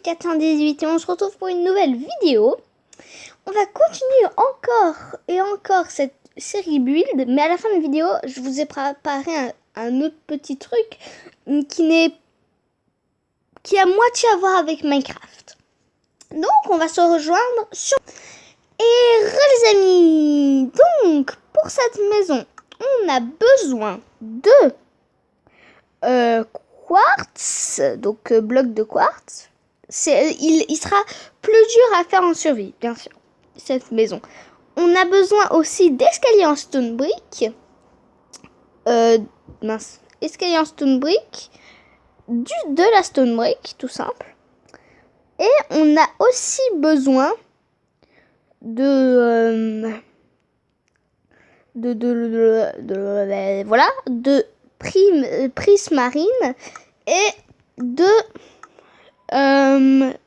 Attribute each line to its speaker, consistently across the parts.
Speaker 1: 418 et on se retrouve pour une nouvelle vidéo. On va continuer encore et encore cette série build, mais à la fin de la vidéo, je vous ai préparé un autre petit truc qui a moitié à voir avec Minecraft. Donc, on va se rejoindre sur... Et les amis, donc, pour cette maison, on a besoin de quartz, donc bloc de quartz. Il sera plus dur à faire en survie, bien sûr, cette maison. On a besoin aussi d'escaliers en stone brick. Escalier en stone brick. De la stone brick, tout simple. Et on a aussi besoin de prismarine et de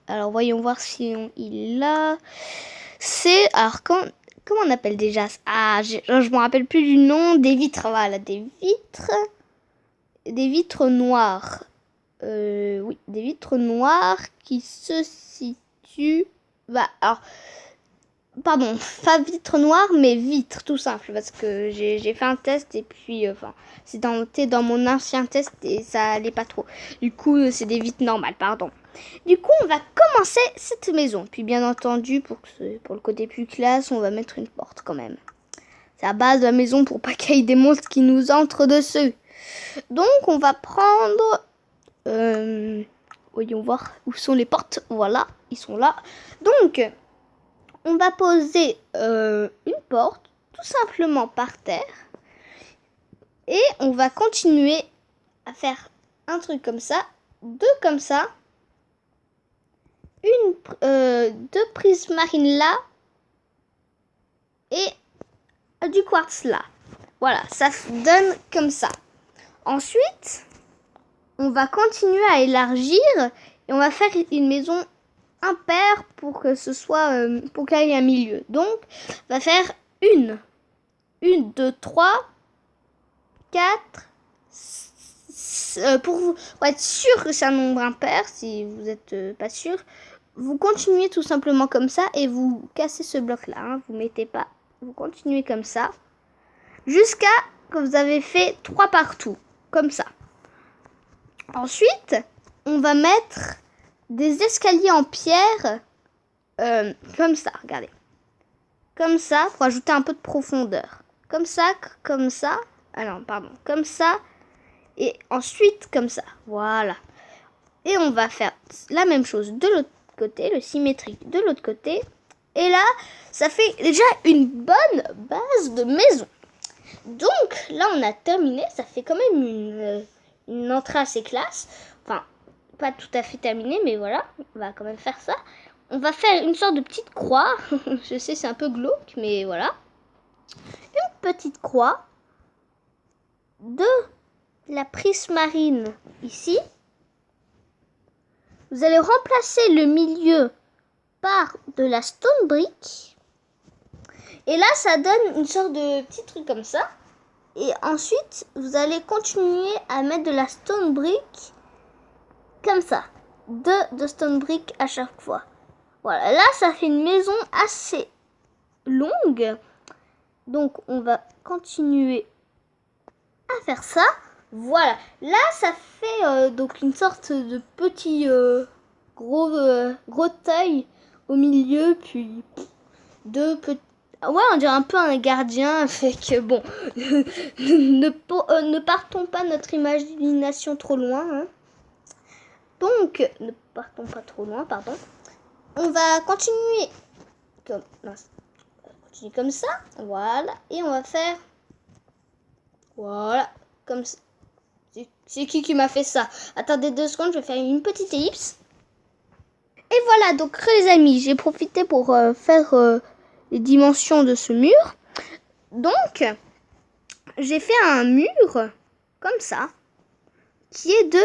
Speaker 1: alors voyons voir si il a. C'est alors comment on appelle déjà? Je me rappelle plus du nom. Des vitres, voilà, des vitres noires. Oui, des vitres noires qui se situent. Alors, pardon, pas vitres noires, mais vitres, tout simple, parce que j'ai fait un test et puis, c'était dans mon ancien test et ça allait pas trop. Du coup, c'est des vitres normales, pardon. Du coup, on va commencer cette maison. Puis, bien entendu, pour le côté plus classe, on va mettre une porte quand même. C'est la base de la maison pour pas qu'il y ait des monstres qui nous entrent dessus. Donc, on va prendre... voyons voir où sont les portes. Voilà, ils sont là. Donc, on va poser une porte tout simplement par terre. Et on va continuer à faire un truc comme ça, deux comme ça. Deux prismarines là et du quartz là. Voilà, ça donne comme ça. Ensuite, on va continuer à élargir et on va faire une maison impaire pour que ce soit pour qu'il y ait un milieu. Donc, on va faire 1, 2, 3, 4. Pour être sûr que c'est un nombre impair, si vous n'êtes pas sûr, vous continuez tout simplement comme ça et vous cassez ce bloc là, hein, vous mettez pas, vous continuez comme ça jusqu'à que vous avez fait 3 partout, comme ça. Ensuite, on va mettre des escaliers en pierre comme ça, regardez, comme ça, pour ajouter un peu de profondeur, comme ça, ah non, pardon, comme ça. Et ensuite, comme ça, voilà. Et on va faire la même chose de l'autre côté, le symétrique de l'autre côté. Et là, ça fait déjà une bonne base de maison. Donc, là, on a terminé. Ça fait quand même une entrée assez classe. Enfin, pas tout à fait terminé, mais voilà. On va quand même faire ça. On va faire une sorte de petite croix. Je sais, c'est un peu glauque, mais voilà. Une petite croix de la prismarine ici. Vous allez remplacer le milieu par de la stone brick. Et là, ça donne une sorte de petit truc comme ça. Et ensuite, vous allez continuer à mettre de la stone brick comme ça. De stone brick à chaque fois. Voilà, là, ça fait une maison assez longue. Donc, on va continuer à faire ça. Voilà, là ça fait donc une sorte de petit gros taille au milieu, puis deux petits. Ouais, on dirait un peu un gardien, fait que bon, ne partons pas notre imagination trop loin. Hein. Donc, ne partons pas trop loin, pardon. On va continuer comme ça, voilà, et on va faire, voilà, comme ça. C'est qui m'a fait ça? Attendez 2 secondes, je vais faire une petite ellipse. Et voilà, donc les amis, j'ai profité pour faire les dimensions de ce mur. Donc, j'ai fait un mur comme ça, qui est de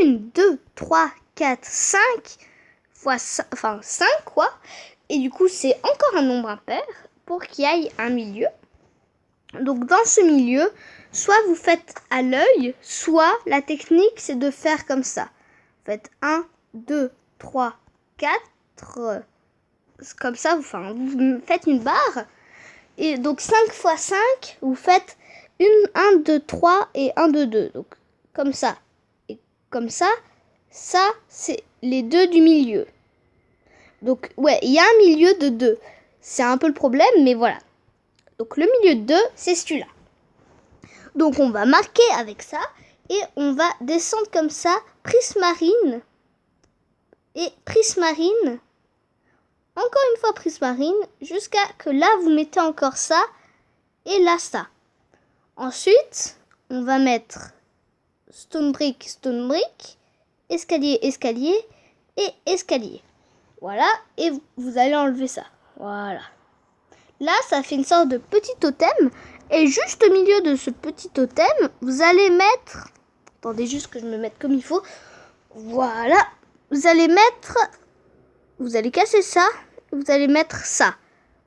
Speaker 1: 1, 2, 3, 4, 5 fois 5, enfin 5 quoi. Et du coup, c'est encore un nombre impair pour qu'il y ait un milieu. Donc, dans ce milieu, soit vous faites à l'œil, soit la technique, c'est de faire comme ça. Faites 1, 2, 3, 4. Comme ça, vous faites une barre. Et donc 5 fois 5, vous faites 1, 2, 3 et 1, 2, 2. Donc comme ça. Et comme ça, ça c'est les deux du milieu. Donc ouais, il y a un milieu de 2. C'est un peu le problème, mais voilà. Donc le milieu de 2, c'est celui-là. Donc on va marquer avec ça. Et on va descendre comme ça, prismarine. Et prismarine. Encore une fois prismarine, jusqu'à que là, vous mettez encore ça, et là, ça. Ensuite, on va mettre stone brick, escalier, escalier, et escalier. Voilà, et vous allez enlever ça. Voilà. Là, ça fait une sorte de petit totem, et juste au milieu de ce petit totem, vous allez mettre... Attendez juste que je me mette comme il faut. Voilà, vous allez casser ça. Vous allez mettre ça.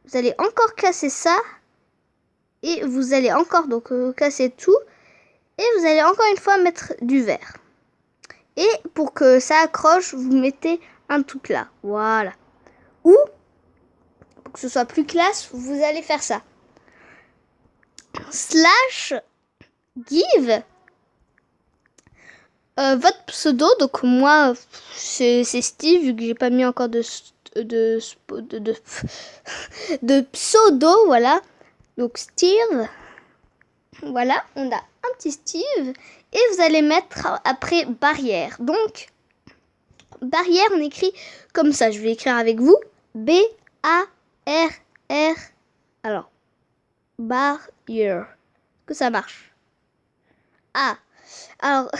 Speaker 1: Vous allez encore casser ça. Et vous allez encore casser tout. Et vous allez encore une fois mettre du verre. Et pour que ça accroche, vous mettez un truc là. Voilà. Ou, pour que ce soit plus classe, vous allez faire ça. Slash give votre pseudo. Donc moi, c'est Steve, vu que j'ai pas mis encore de pseudo, voilà. Donc Steve, voilà, on a un petit Steve. Et vous allez mettre après barrière. Donc, barrière, on écrit comme ça. Je vais écrire avec vous. B-A-R-R. Alors, barrière. Que ça marche. Ah, alors,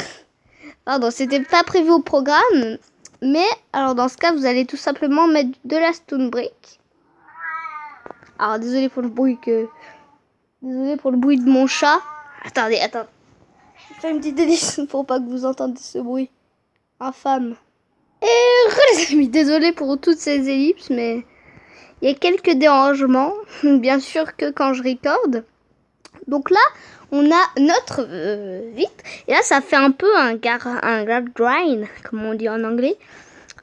Speaker 1: pardon, c'était pas prévu au programme. Mais, alors dans ce cas, vous allez tout simplement mettre de la stone brick. Alors, désolé pour le bruit de mon chat. Attendez. Je fais une petite délice pour pas que vous entendiez ce bruit infâme. Et les amis, désolé pour toutes ces ellipses, mais il y a quelques dérangements. Bien sûr que quand je recorde. Donc là, on a notre vitre. Et là, ça fait un peu un guardian, comme on dit en anglais.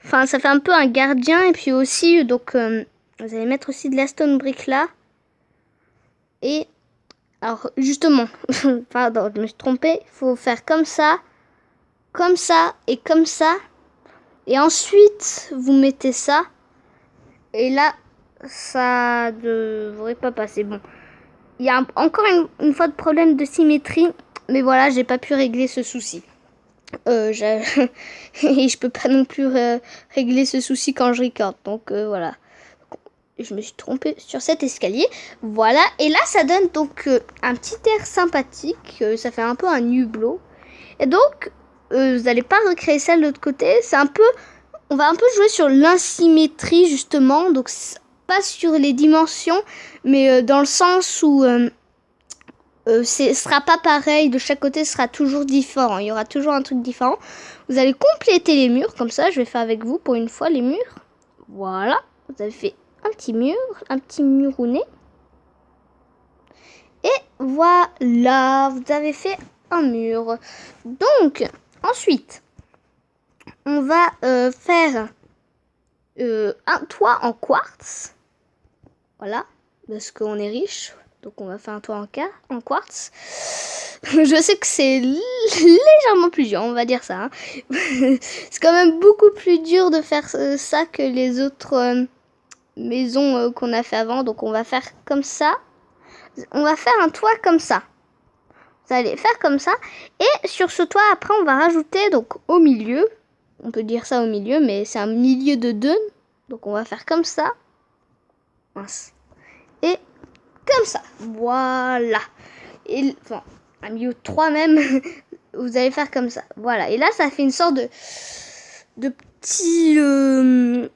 Speaker 1: Enfin, ça fait un peu un gardien. Et puis aussi, donc, vous allez mettre aussi de la stone brick là. Et, alors, justement, pardon, je me suis trompée. Il faut faire comme ça et comme ça. Et ensuite, vous mettez ça. Et là, ça devrait pas passer. Bon. Il y a encore une fois de problème de symétrie. Mais voilà, j'ai pas pu régler ce souci. Et je peux pas non plus régler ce souci quand je recorde. Donc voilà. Je me suis trompée sur cet escalier. Voilà. Et là, ça donne donc un petit air sympathique. Ça fait un peu un hublot. Et donc, vous n'allez pas recréer ça de l'autre côté. On va un peu jouer sur l'insymétrie justement. Donc, pas sur les dimensions. Mais dans le sens où... ce sera pas pareil, de chaque côté ce sera toujours différent, il y aura toujours un truc différent. Vous allez compléter les murs, comme ça je vais faire avec vous pour une fois les murs. Voilà, vous avez fait un petit muronnet. Et voilà, vous avez fait un mur. Donc, ensuite, on va faire un toit en quartz. Voilà, parce qu'on est riche. Donc on va faire un toit en quartz. Je sais que c'est légèrement plus dur, on va dire ça. Hein. C'est quand même beaucoup plus dur de faire ça que les autres maisons qu'on a fait avant. Donc on va faire comme ça. On va faire un toit comme ça. Vous allez faire comme ça. Et sur ce toit, après, on va rajouter donc au milieu. On peut dire ça au milieu, mais c'est un milieu de 2. Donc on va faire comme ça. Mince. Et comme ça, voilà. Et enfin, un milieu de 3 même, vous allez faire comme ça. Voilà. Et là, ça fait une sorte de petit, je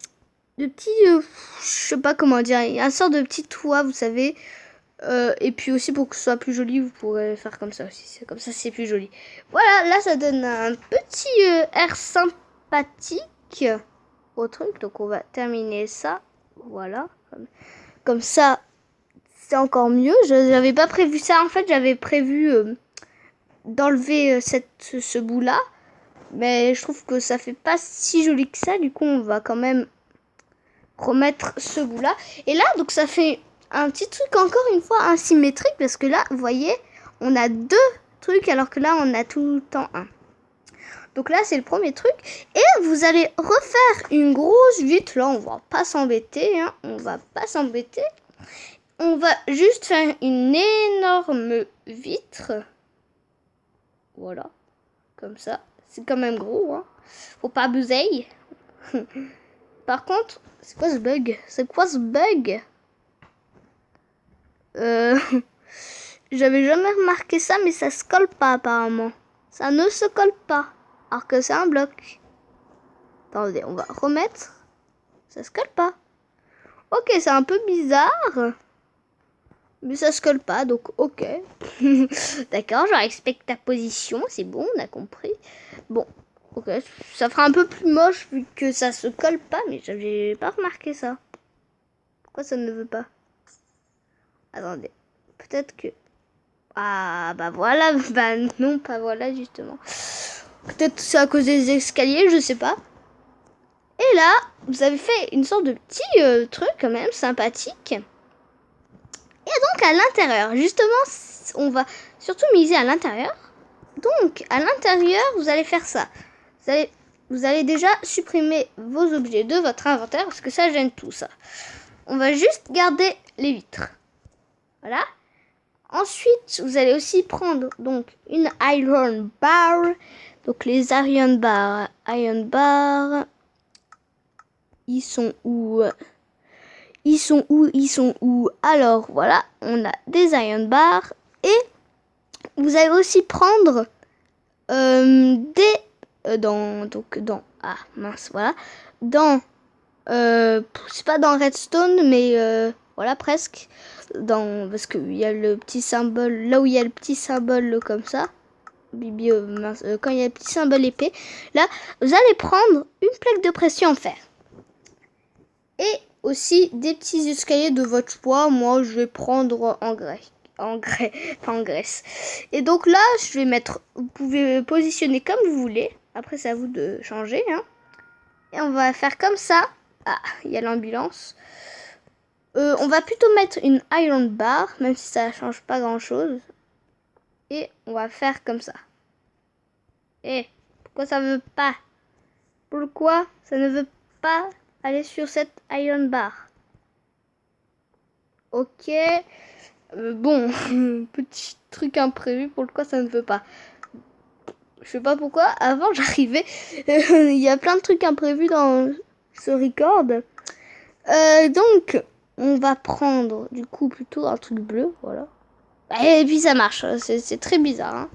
Speaker 1: sais pas comment dire, un sort de petit toit, vous savez. Et puis aussi pour que ce soit plus joli, vous pourrez faire comme ça aussi. Comme ça, c'est plus joli. Voilà, là, ça donne un petit air sympathique au truc. Donc, on va terminer ça. Voilà. Comme ça. C'est encore mieux. J'avais pas prévu ça. En fait, j'avais prévu d'enlever ce bout là, mais je trouve que ça fait pas si joli que ça. Du coup, on va quand même remettre ce bout là. Et là, donc ça fait un petit truc encore une fois asymétrique, parce que là, vous voyez, on a 2 trucs, alors que là, on a tout le temps 1. Donc là, c'est le premier truc. Et vous allez refaire une grosse vitre. Là, on va pas s'embêter. Hein. On va pas s'embêter. On va juste faire une énorme vitre. Voilà. Comme ça. C'est quand même gros. Hein. Faut pas abuser. Par contre, c'est quoi ce bug? C'est quoi ce bug? J'avais jamais remarqué ça, mais ça se colle pas apparemment. Ça ne se colle pas. Alors que c'est un bloc. Attendez, on va remettre. Ça se colle pas. Ok, c'est un peu bizarre. Mais ça se colle pas, donc ok. D'accord, je respecte ta position. C'est bon, on a compris. Bon, ok. Ça fera un peu plus moche vu que ça se colle pas. Mais j'avais pas remarqué ça. Pourquoi ça ne veut pas? Attendez. Peut-être que... Ah, bah voilà. Bah non, pas voilà, justement. Peut-être c'est à cause des escaliers, je sais pas. Et là, vous avez fait une sorte de petit truc quand même sympathique. Et donc à l'intérieur, justement, on va surtout miser à l'intérieur. Donc à l'intérieur, vous allez faire ça. Vous allez déjà supprimer vos objets de votre inventaire, parce que ça gêne tout ça. On va juste garder les vitres. Voilà. Ensuite, vous allez aussi prendre donc une iron bar. Donc les iron bar, ils sont où? Ils sont où? Alors voilà, on a des iron bars. Et vous allez aussi prendre ah mince, voilà, c'est pas dans Redstone, mais voilà, presque, parce qu'il y a le petit symbole, là où il y a le petit symbole comme ça, quand il y a le petit symbole épais, là, vous allez prendre une plaque de pression en fer. Et aussi des petits escaliers de votre choix. Moi, je vais prendre en graisse. Et donc là, je vais mettre, vous pouvez positionner comme vous voulez. Après, c'est à vous de changer. Hein. Et on va faire comme ça. Ah, il y a l'ambulance. On va plutôt mettre une iron bar, même si ça ne change pas grand-chose. Et on va faire comme ça. Et pourquoi ça ne veut pas? Pourquoi ça ne veut pas aller sur cette iron bar? Ok. Bon, petit truc imprévu, pourquoi ça ne veut pas? Je sais pas pourquoi, avant j'arrivais, il y a plein de trucs imprévus dans ce record. Donc, on va prendre du coup plutôt un truc bleu, voilà. Et puis ça marche, c'est très bizarre. Hein.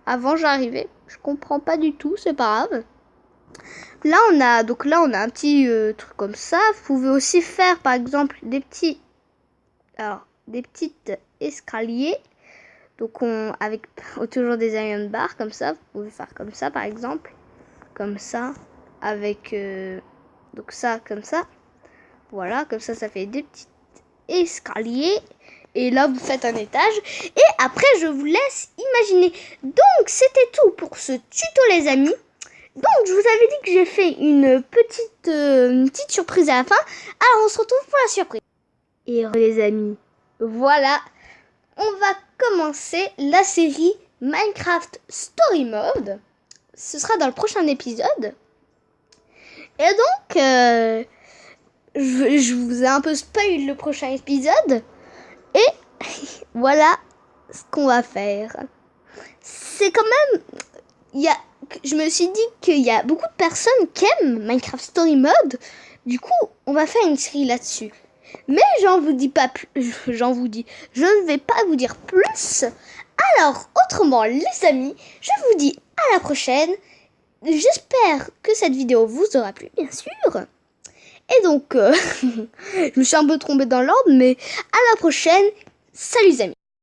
Speaker 1: Avant j'arrivais, je comprends pas du tout, c'est pas grave. Là on a un petit truc comme ça. Vous pouvez aussi faire par exemple des petites escaliers. Donc avec toujours des iron bars comme ça. Vous pouvez faire comme ça par exemple, comme ça, avec donc ça comme ça. Voilà, comme ça fait des petits escaliers. Et là, vous faites un étage. Et après, je vous laisse imaginer. Donc, c'était tout pour ce tuto, les amis. Donc, je vous avais dit que j'ai fait une petite surprise à la fin. Alors, on se retrouve pour la surprise. Et les amis, voilà. On va commencer la série Minecraft Story Mode. Ce sera dans le prochain épisode. Et donc, je vous ai un peu spoil le prochain épisode. Et voilà ce qu'on va faire. C'est quand même... je me suis dit qu'il y a beaucoup de personnes qui aiment Minecraft Story Mode. Du coup, on va faire une série là-dessus. Mais j'en vous dis pas plus. Je ne vais pas vous dire plus. Alors, autrement, les amis, je vous dis à la prochaine. J'espère que cette vidéo vous aura plu, bien sûr. Et donc, je me suis un peu trompée dans l'ordre, mais à la prochaine. Salut les amis.